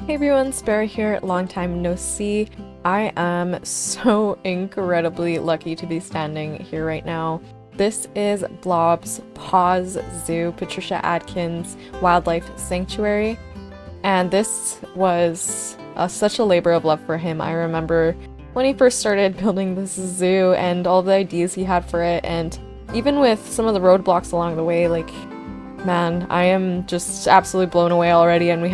Hey everyone, Sparrow here, long time no see. I am so incredibly lucky to be standing here right now. This is Blob's P.A.W.S Zoo, Patricia Adkins Wildlife Sanctuary, and this was such a labor of love for him. I remember when he first started building this zoo and all the ideas he had for it, and even with some of the roadblocks along the way, like, man, I am just absolutely blown away already, and we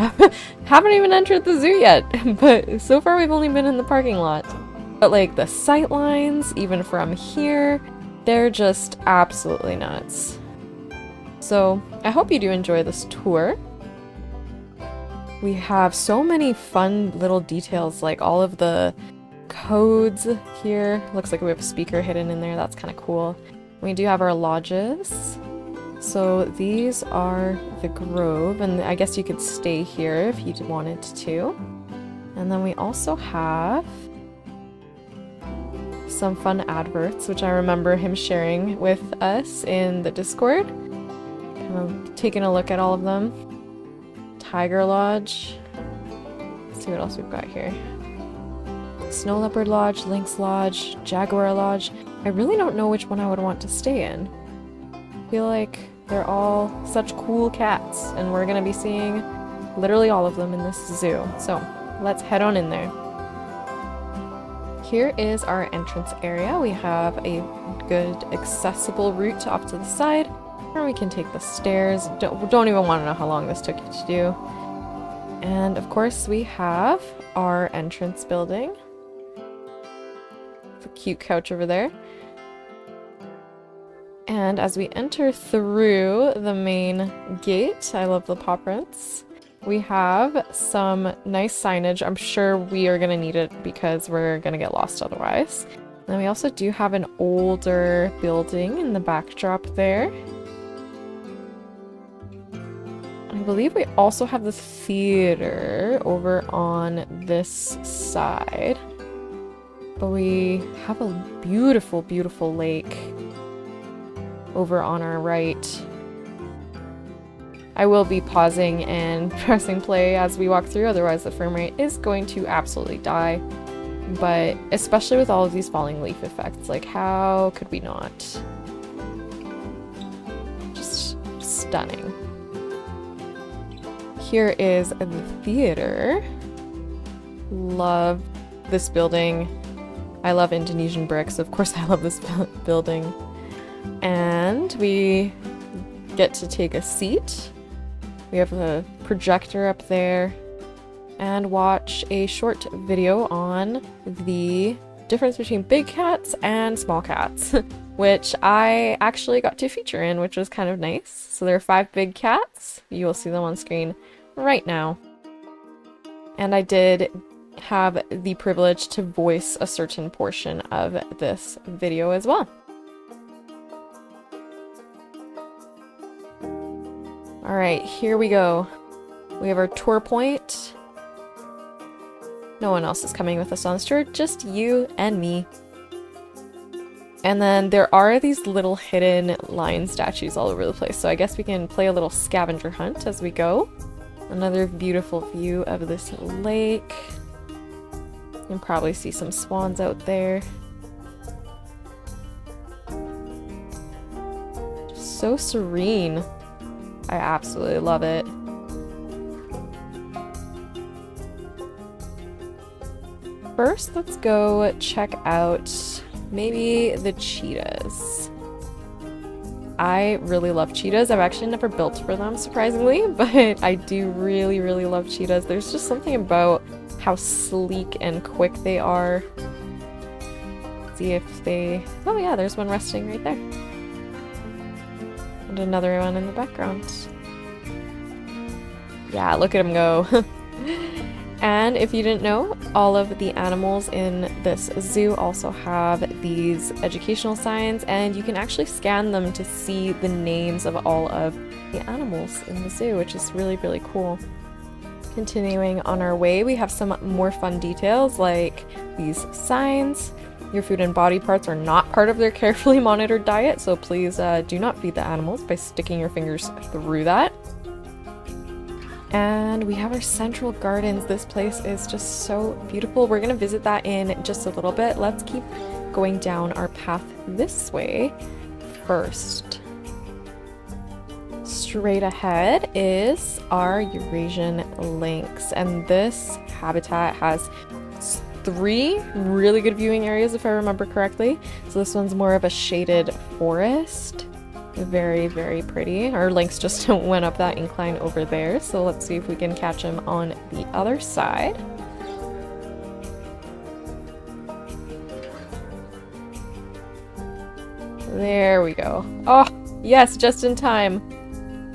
haven't even entered the zoo yet, but so far we've only been in the parking lot. But like the sight lines, even from here, they're just absolutely nuts. So I hope you do enjoy this tour. We have so many fun little details, like all of the codes here. Looks like we have a speaker hidden in there, that's kind of cool. We do have our lodges. So these are the grove, and I guess you could stay here if you wanted to. And then we also have some fun adverts, which I remember him sharing with us in the Discord. Kind of taking a look at all of them. Tiger Lodge. Let's see what else we've got here. Snow Leopard Lodge, Lynx Lodge, Jaguar Lodge. I really don't know which one I would want to stay in. I feel like they're all such cool cats, and we're gonna be seeing literally all of them in this zoo. So let's head on in there. Here is our entrance area. We have a good accessible route off to the side, or we can take the stairs. Don't even want to know how long this took you to do. And of course we have our entrance building. It's a cute couch over there. And as we enter through the main gate, I love the paw prints, we have some nice signage. I'm sure we are going to need it because we're going to get lost otherwise. Then we also do have an older building in the backdrop there. I believe we also have the theater over on this side. But we have a beautiful, beautiful lake over on our right. I will be pausing and pressing play as we walk through, otherwise the frame rate is going to absolutely die. But especially with all of these falling leaf effects, like how could we not? Just stunning. Here is the theater. Love this building. I love Indonesian bricks, of course I love this building. And we get to take a seat. We have a projector up there and watch a short video on the difference between big cats and small cats, which I actually got to feature in, which was kind of nice. So there are 5 big cats. You will see them on screen right now. And I did have the privilege to voice a certain portion of this video as well. Alright, here we go. We have our tour point. No one else is coming with us on this tour, just you and me. And then there are these little hidden lion statues all over the place, so I guess we can play a little scavenger hunt as we go. Another beautiful view of this lake. You can probably see some swans out there. Just so serene. I absolutely love it. First, let's go check out maybe the cheetahs. I really love cheetahs. I've actually never built for them, surprisingly, but I do really, really love cheetahs. There's just something about how sleek and quick they are. Let's see if they... Oh yeah, there's one resting right there. And another one in the background. Yeah, look at him go. And if you didn't know, all of the animals in this zoo also have these educational signs, and you can actually scan them to see the names of all of the animals in the zoo, which is really, really cool. Continuing on our way, we have some more fun details like these signs. Your food and body parts are not part of their carefully monitored diet, so please do not feed the animals by sticking your fingers through that. And we have our central gardens. This place is just so beautiful. We're gonna visit that in just a little bit. Let's keep going down our path this way first. Straight ahead is our Eurasian lynx, and this habitat has 3 really good viewing areas if I remember correctly. So this one's more of a shaded forest. Very, very pretty. Our lynx just went up that incline over there, so let's see if we can catch him on the other side. There we go. Oh, yes, just in time.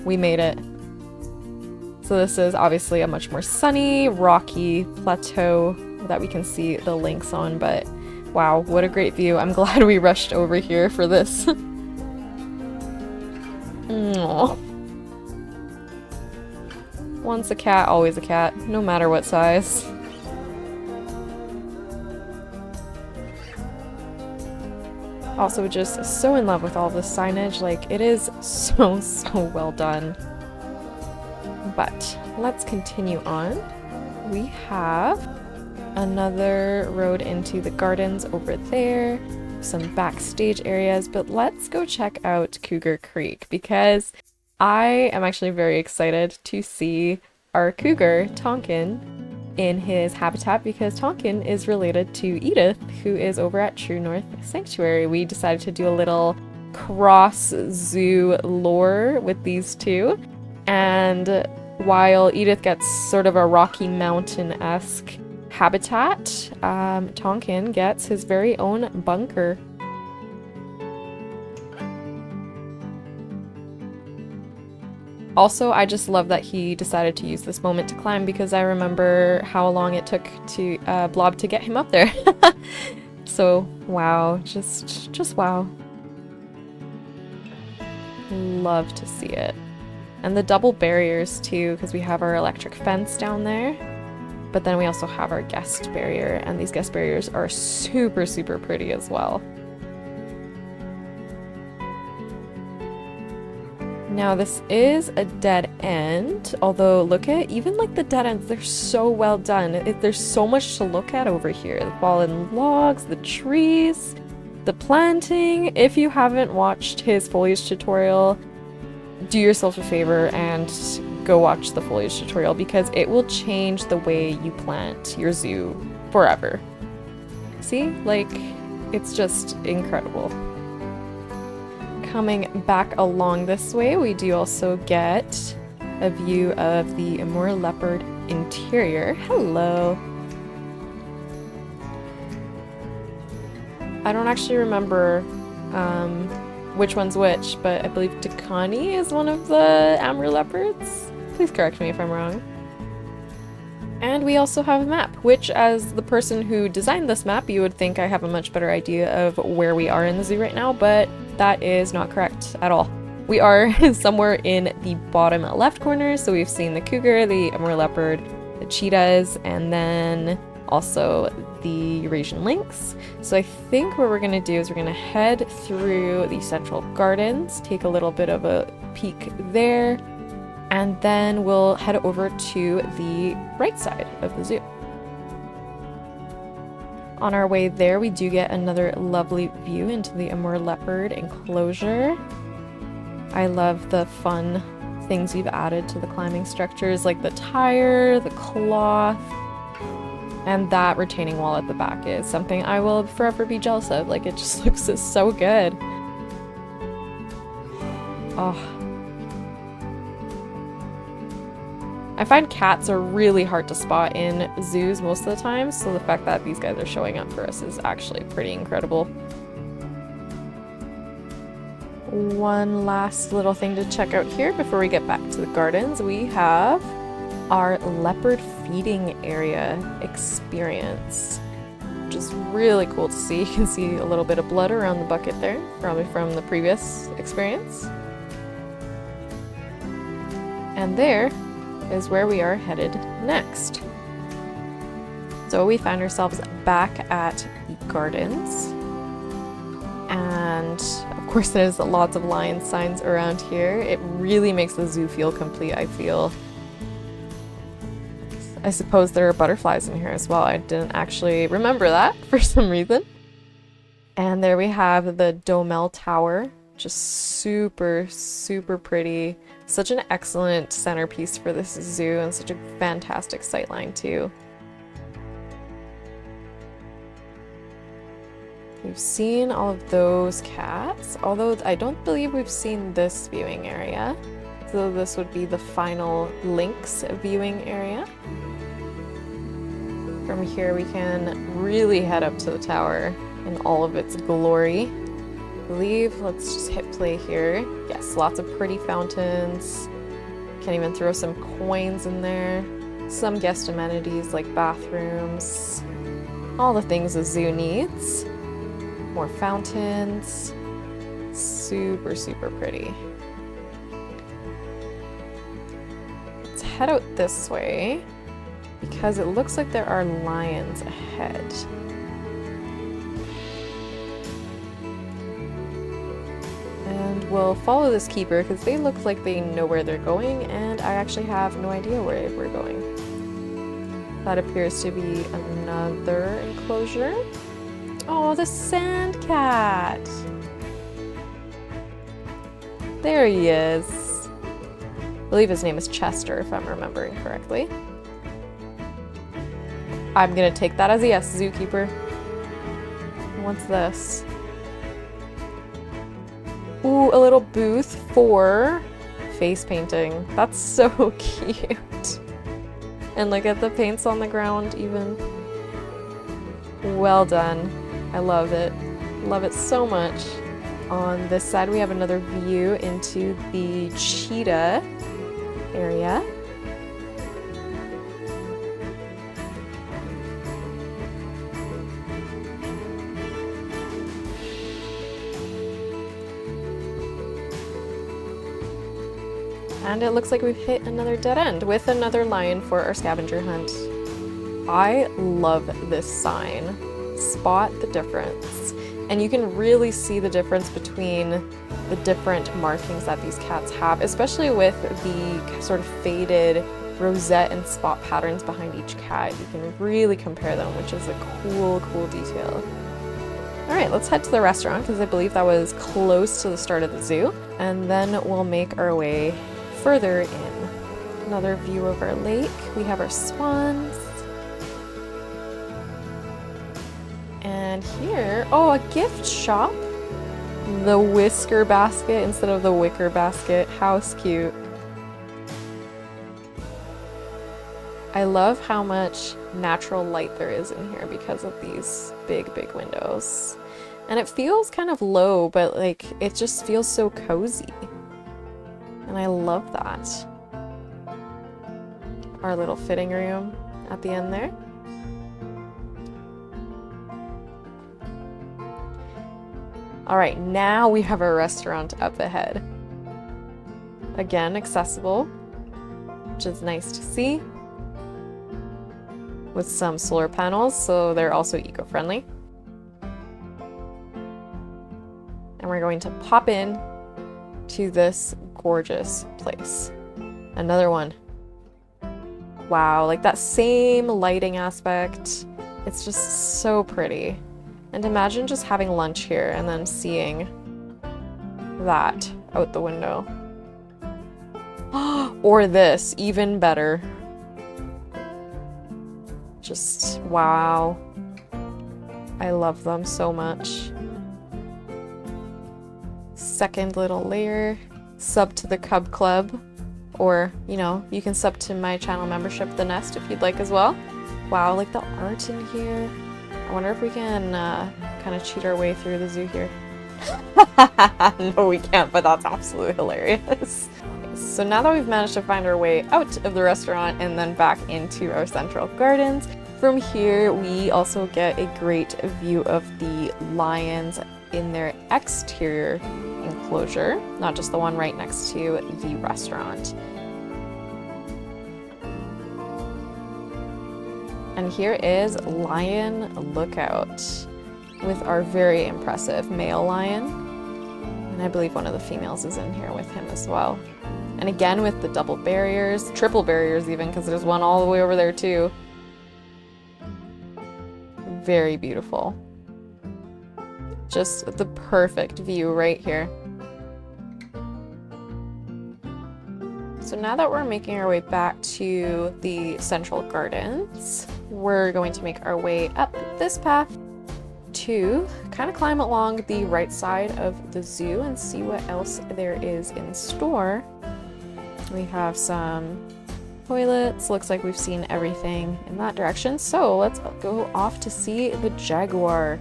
We made it. So this is obviously a much more sunny, rocky plateau that we can see the lynx on, but wow, what a great view. I'm glad we rushed over here for this. Aww. Once a cat, always a cat, no matter what size. Also just so in love with all this signage, like it is so well done. But let's continue on. We have another road into the gardens over there, some backstage areas, but let's go check out Cougar Creek because I am actually very excited to see our cougar, Tonkin, in his habitat because Tonkin is related to Edith, who is over at True North Sanctuary. We decided to do a little cross zoo lore with these two, and while Edith gets sort of a Rocky Mountain-esque habitat, Tonkin gets his very own bunker. Also, I just love that he decided to use this moment to climb because I remember how long it took to Blob to get him up there. So, wow, just wow. Love to see it. And the double barriers too, because we have our electric fence down there, but then we also have our guest barrier, and these guest barriers are super pretty as well. Now this is a dead end, although look at even like the dead ends, they're so well done. There's so much to look at over here. The fallen logs, the trees, the planting. If you haven't watched his foliage tutorial, do yourself a favor and go watch the foliage tutorial because it will change the way you plant your zoo forever. See? Like, it's just incredible. Coming back along this way, we do also get a view of the Amur leopard interior. Hello! I don't actually remember which one's which, but I believe Dakani is one of the Amur leopards. Please correct me if I'm wrong. And we also have a map, which as the person who designed this map, you would think I have a much better idea of where we are in the zoo right now, but that is not correct at all. We are somewhere in the bottom left corner, so we've seen the cougar, the Amur leopard, the cheetahs, and then also the Eurasian lynx. So I think what we're going to do is we're going to head through the central gardens, take a little bit of a peek there, and then we'll head over to the right side of the zoo. On our way there, we do get another lovely view into the Amur leopard enclosure. I love the fun things you've added to the climbing structures, like the tire, the cloth, and that retaining wall at the back is something I will forever be jealous of. Like, it just looks so good. Oh. I find cats are really hard to spot in zoos most of the time, so the fact that these guys are showing up for us is actually pretty incredible. One last little thing to check out here before we get back to the gardens. We have our leopard feeding area experience, which is really cool to see. You can see a little bit of blood around the bucket there, probably from the previous experience. And there is where we are headed next. So we find ourselves back at the gardens, and of course there's lots of lion signs around here. It really makes the zoo feel complete, I feel. I suppose there are butterflies in here as well. I didn't actually remember that for some reason. And there we have the Domel Tower. Just super, super pretty. Such an excellent centerpiece for this zoo and such a fantastic sightline too. We've seen all of those cats, although I don't believe we've seen this viewing area. So this would be the final lynx viewing area. From here we can really head up to the tower in all of its glory. I believe, let's just hit play here. Yes, lots of pretty fountains. Can even throw some coins in there. Some guest amenities like bathrooms. All the things a zoo needs. More fountains. Super, super pretty. Let's head out this way because it looks like there are lions ahead. And we'll follow this keeper because they look like they know where they're going, and I actually have no idea where we're going. That appears to be another enclosure. Oh, the sand cat! There he is. I believe his name is Chester, if I'm remembering correctly. I'm gonna take that as a yes, zookeeper. What's this? Ooh, a little booth for face painting. That's so cute. And look at the paints on the ground even. Well done. I love it. Love it so much. On this side we have another view into the cheetah area. And it looks like we've hit another dead end with another lion for our scavenger hunt. I love this sign. Spot the difference. And you can really see the difference between the different markings that these cats have, especially with the sort of faded rosette and spot patterns behind each cat. You can really compare them, which is a cool, cool detail. All right, let's head to the restaurant because I believe that was close to the start of the zoo. And then we'll make our way further in. Another view of our lake. We have our swans. And here, oh, a gift shop. The whisker basket instead of the wicker basket. How cute. I love how much natural light there is in here because of these big, big windows. And it feels kind of low, but like it just feels so cozy. And I love that. Our little fitting room at the end there. All right, now we have a restaurant up ahead. Again, accessible, which is nice to see. With some solar panels, so they're also eco-friendly. And we're going to pop in to this gorgeous place. Another one. Wow, like that same lighting aspect. It's just so pretty. And imagine just having lunch here and then seeing that out the window. Or this, even better. Just wow. I love them so much. Second little layer. Sub to the Cub Club. Or, you know, you can sub to my channel membership, The Nest, if you'd like as well. Wow, like the art in here. I wonder if we can kind of cheat our way through the zoo here. No, we can't, but that's absolutely hilarious. So now that we've managed to find our way out of the restaurant and then back into our central gardens, from here we also get a great view of the lions in their exterior enclosure, not just the one right next to the restaurant. And here is Lion Lookout with our very impressive male lion. And I believe one of the females is in here with him as well. And again with the double barriers, triple barriers even, because there's one all the way over there too. Very beautiful. Just the perfect view right here. So now that we're making our way back to the central gardens, we're going to make our way up this path to kind of climb along the right side of the zoo and see what else there is in store. We have some toilets. Looks like we've seen everything in that direction. So let's go off to see the jaguar.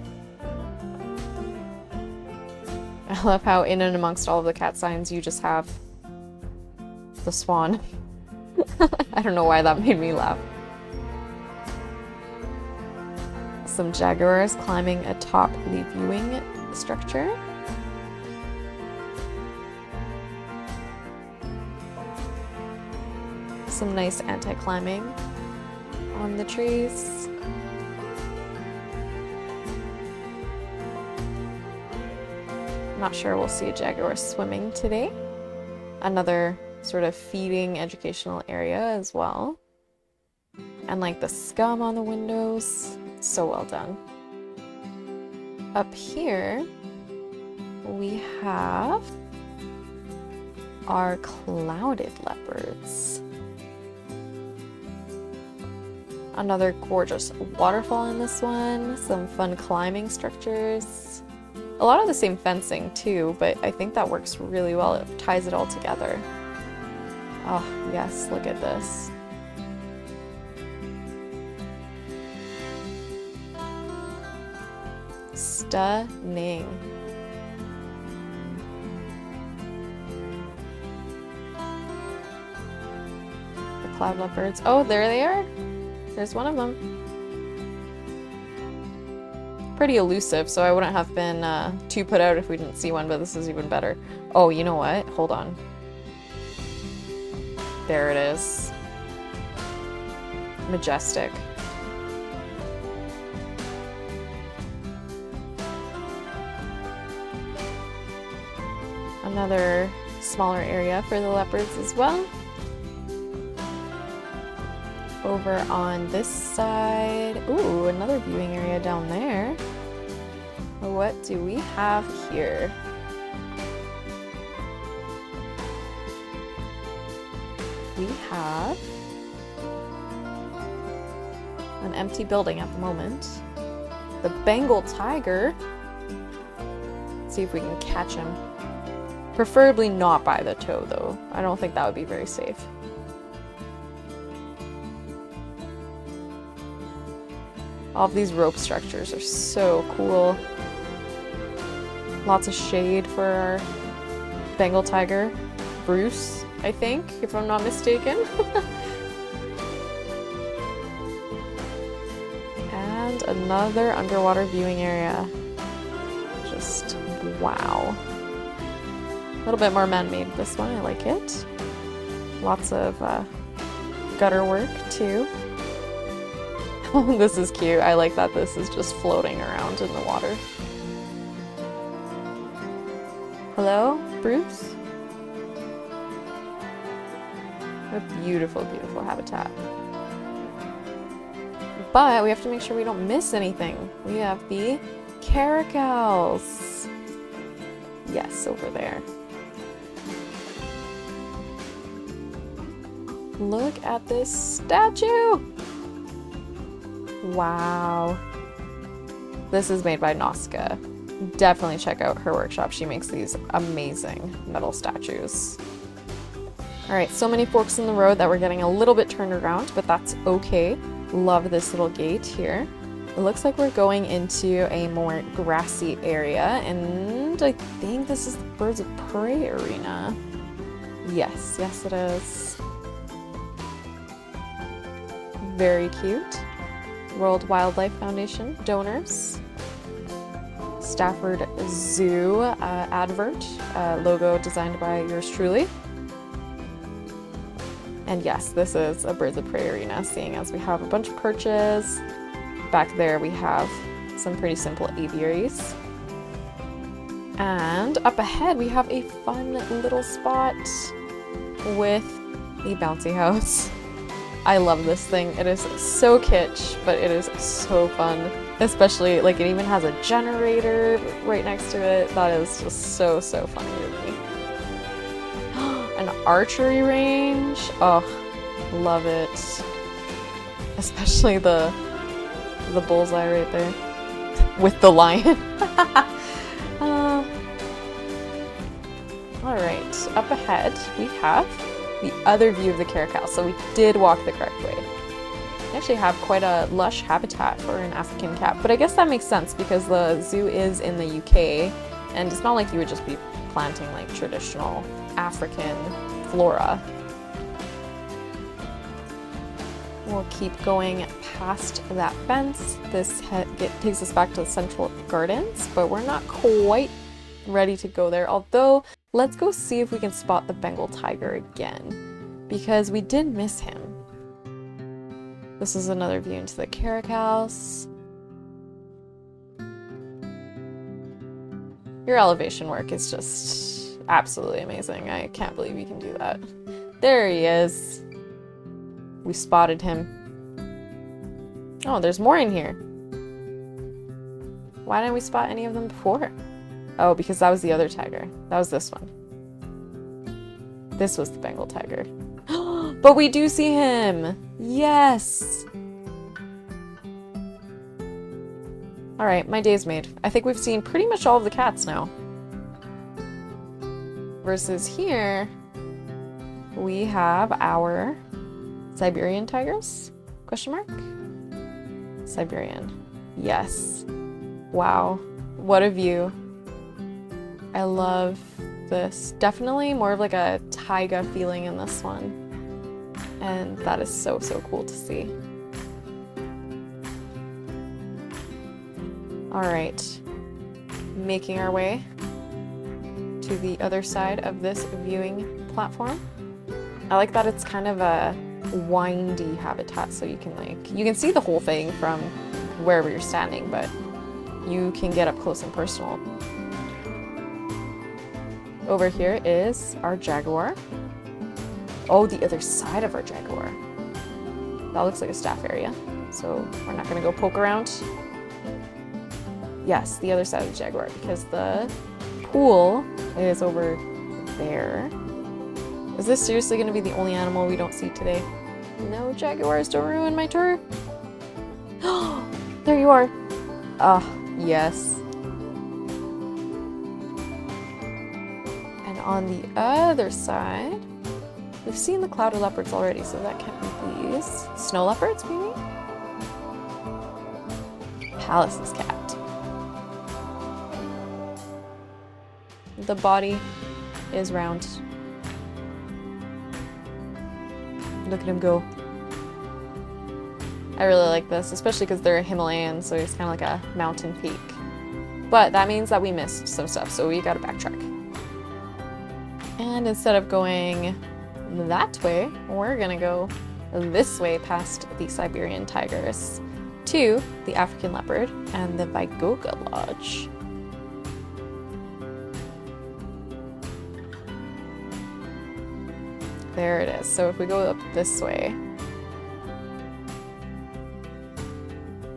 I love how in and amongst all of the cat signs you just have the swan. I don't know why that made me laugh. Some jaguars climbing atop the viewing structure. Some nice anti-climbing on the trees. Not sure we'll see a jaguar swimming today. Another sort of feeding educational area as well. And like the scum on the windows. So well done. Up here, we have our clouded leopards. Another gorgeous waterfall in this one. Some fun climbing structures. A lot of the same fencing too, but I think that works really well. It ties it all together. Oh, yes, look at this. Stunning. The cloud leopards. Oh, there they are. There's one of them. Pretty elusive, so I wouldn't have been too put out if we didn't see one, but this is even better. Oh, you know what? Hold on. There it is. Majestic. Another smaller area for the leopards as well. Over on this side. Ooh, another viewing area down there. What do we have here? We have an empty building at the moment. The Bengal tiger. Let's see if we can catch him. Preferably not by the toe, though. I don't think that would be very safe. All of these rope structures are so cool. Lots of shade for our Bengal tiger. Bruce, I think, if I'm not mistaken. And another underwater viewing area. Just wow. A little bit more man-made this one, I like it. Lots of gutter work too. This is cute. I like that this is just floating around in the water. Hello, Bruce? A beautiful, beautiful habitat. But we have to make sure we don't miss anything. We have the caracals. Yes, over there. Look at this statue! Wow. This is made by Noska. Definitely check out her workshop. She makes these amazing metal statues. Alright, so many forks in the road that we're getting a little bit turned around, but that's okay. Love this little gate here. It looks like we're going into a more grassy area, and I think this is the Birds of Prey arena. Yes, yes it is. Very cute. World Wildlife Foundation donors. Stafford Zoo advert, logo designed by yours truly. And yes, this is a Birds of Prey arena, seeing as we have a bunch of perches. Back there we have some pretty simple aviaries. And up ahead we have a fun little spot with the bouncy house. I love this thing. It is so kitsch, but it is so fun. Especially, like, it even has a generator right next to it. That is just so, so funny to me. An archery range. Oh, love it. Especially the bullseye right there. With the lion. Alright, up ahead we have the other view of the caracal, so we did walk the correct way. We actually have quite a lush habitat for an African cat, but I guess that makes sense because the zoo is in the UK, and it's not like you would just be planting like traditional African flora. We'll keep going past that fence. This takes us back to the Central Gardens, but we're not quite ready to go there. Although, let's go see if we can spot the Bengal tiger again, because we did miss him. This is another view into the caracals. Your elevation work is just absolutely amazing. I can't believe you can do that. There he is. We spotted him. Oh, there's more in here. Why didn't we spot any of them before? Oh, because that was the other tiger. That was this one. This was the Bengal tiger. But we do see him! Yes! Alright, my day's made. I think we've seen pretty much all of the cats now. Versus here, we have our Siberian tigers? Question mark? Siberian. Yes. Wow. What a view. I love this. Definitely more of like a taiga feeling in this one. And that is so, so cool to see. Alright. Making our way to the other side of this viewing platform. I like that it's kind of a windy habitat, so you can see the whole thing from wherever you're standing, but you can get up close and personal. Over here is our jaguar. Oh, the other side of our jaguar. That looks like a staff area, so we're not gonna go poke around. Yes, the other side of the jaguar, because the pool is over there. Is this seriously going to be the only animal we don't see today? No jaguars, don't ruin my tour. There you are. Ah, yes. And on the other side, we've seen the clouded leopards already, so that can't be these. Snow leopards, maybe? Palace's cat. The body is round. Look at him go. I really like this, especially because they're Himalayan, so it's kind of like a mountain peak. But that means that we missed some stuff, so we gotta backtrack. And instead of going that way, we're gonna go this way past the Siberian tigers to the African leopard and the Vigoga Lodge. There it is. So if we go up this way,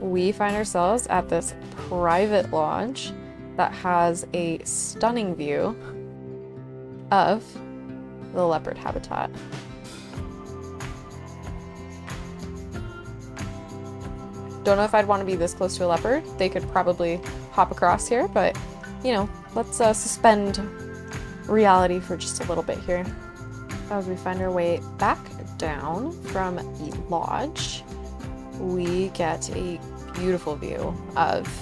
we find ourselves at this private lodge that has a stunning view of the leopard habitat. Don't know if I'd want to be this close to a leopard. They could probably hop across here, but you know, let's suspend reality for just a little bit here. As we find our way back down from the lodge, we get a beautiful view of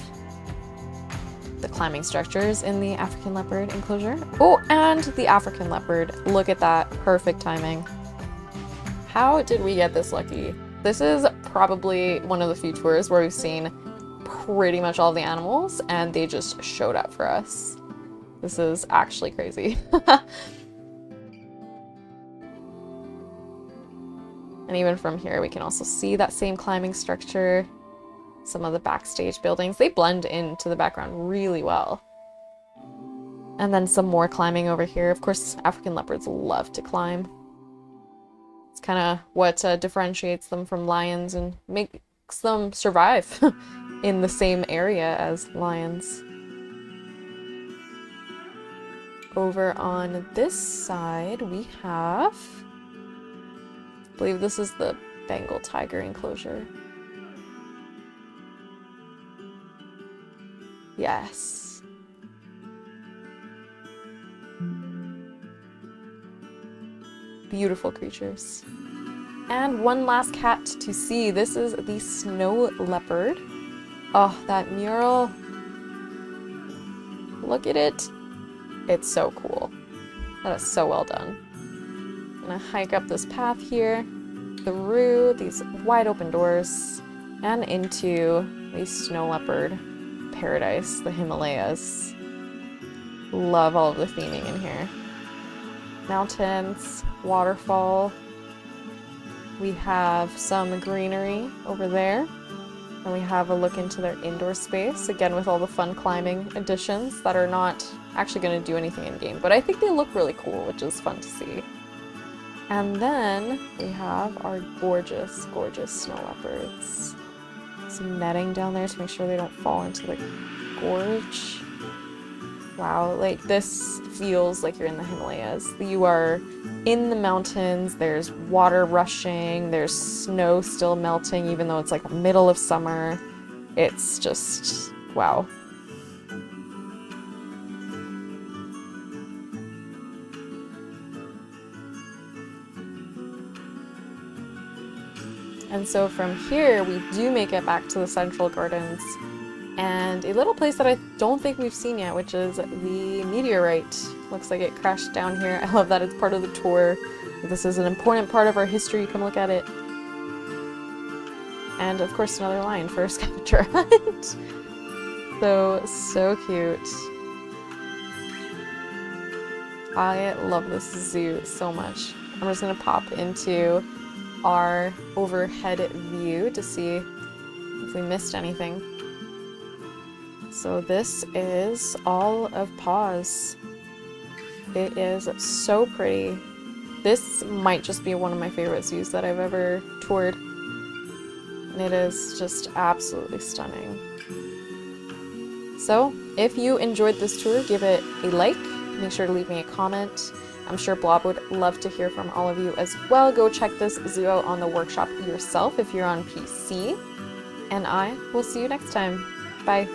the climbing structures in the African leopard enclosure. Oh, and the African leopard. Look at that. Perfect timing. How did we get this lucky? This is probably one of the few tours where we've seen pretty much all the animals and they just showed up for us. This is actually crazy. And even from here, we can also see that same climbing structure. Some of the backstage buildings, they blend into the background really well. And then some more climbing over here. Of course, African leopards love to climb. kind of what differentiates them from lions and makes them survive in the same area as lions. Over on this side, we have, I believe this is the Bengal tiger enclosure. Yes. Beautiful creatures. And one last cat to see. This is the snow leopard. Oh, that mural. Look at it. It's so cool. That is so well done. I'm gonna hike up this path here, through these wide open doors, and into the snow leopard paradise, the Himalayas. Love all of the theming in here. Mountains, waterfall. We have some greenery over there. And we have a look into their indoor space, again with all the fun climbing additions that are not actually going to do anything in game, but I think they look really cool, which is fun to see. And then we have our gorgeous, gorgeous snow leopards. Some netting down there to make sure they don't fall into the gorge. Wow, like this feels like you're in the Himalayas. You are in the mountains, there's water rushing, there's snow still melting even though it's like the middle of summer. It's just, wow. And so from here, we do make it back to the Central Gardens and a little place that I don't think we've seen yet, which is the meteorite. Looks like it crashed down here. I love that it's part of the tour. This is an important part of our history. Come look at it. And of course, another lion for a scavenger hunt. So cute. I love this zoo so much. I'm just gonna pop into our overhead view to see if we missed anything. So this is all of P.A.W.S. It is so pretty. This might just be one of my favorite zoos that I've ever toured. And it is just absolutely stunning. So if you enjoyed this tour, give it a like. Make sure to leave me a comment. I'm sure Blob would love to hear from all of you as well. Go check this zoo out on the workshop yourself if you're on PC. And I will see you next time. Bye.